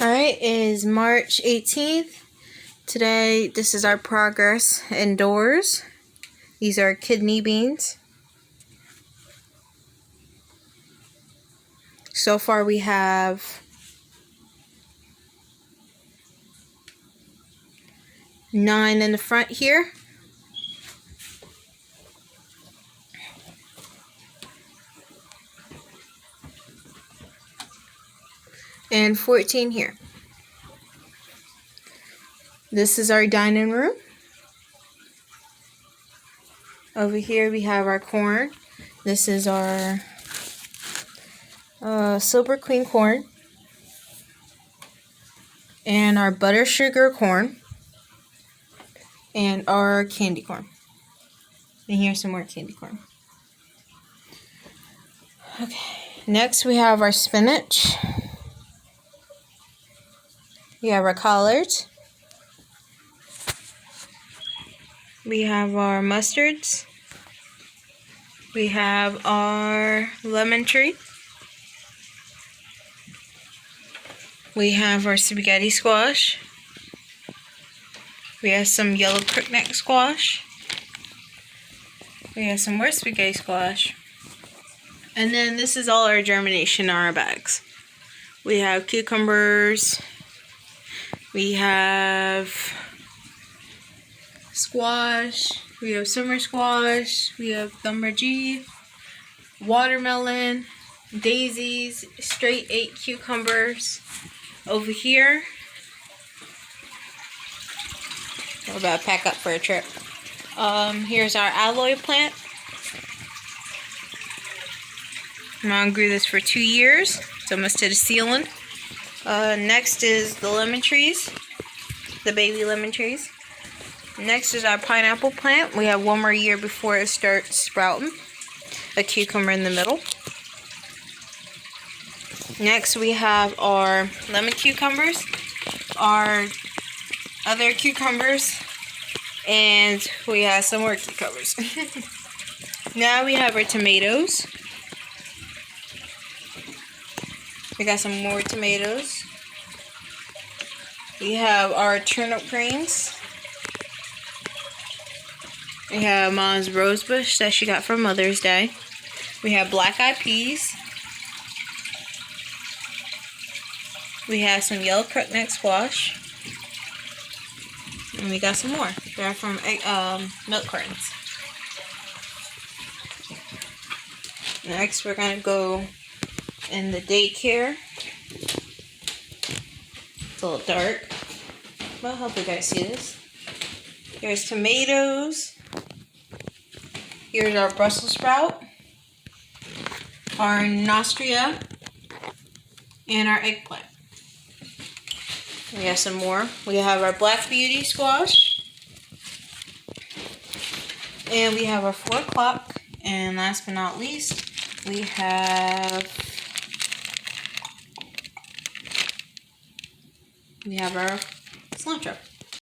Alright, it is March 18th. Today, this is our progress indoors. These are kidney beans. So far we have 9 in the front here. And 14 here. This is our dining room. Over here we have our corn. This is our Silver Queen corn. And our butter sugar corn. And our candy corn. And here's some more candy corn. Okay, next we have our spinach. We have our collards. We have our mustards. We have our lemon tree. We have our spaghetti squash. We have some yellow crookneck squash. We have some more spaghetti squash. And then this is all our germination in our bags. We have cucumbers. We have squash. We have summer squash. We have thumbergee, watermelon, daisies, straight 8 cucumbers. Over here, we're about to pack up for a trip. Here's our aloe plant. Mom grew this for 2 years. It's almost to the ceiling. Next is the lemon trees, the baby lemon trees. Next is our pineapple plant. We have 1 more year before it starts sprouting. A cucumber in the middle. Next we have our lemon cucumbers, our other cucumbers, and we have some more cucumbers. Now we have our tomatoes. We got some more tomatoes. We have our turnip greens. We have Mom's rosebush that she got for Mother's Day. We have black-eyed peas. We have some yellow crookneck squash. And we got some more. They're from milk cartons. Next, we're going to go in the daycare. It's a little dark, but I hope you guys see this. Here's tomatoes. Here's our Brussels sprout, our nostria, and our eggplant. We have some more. We have our black beauty squash, and we have our 4 o'clock. And last but not least, we have our cilantro.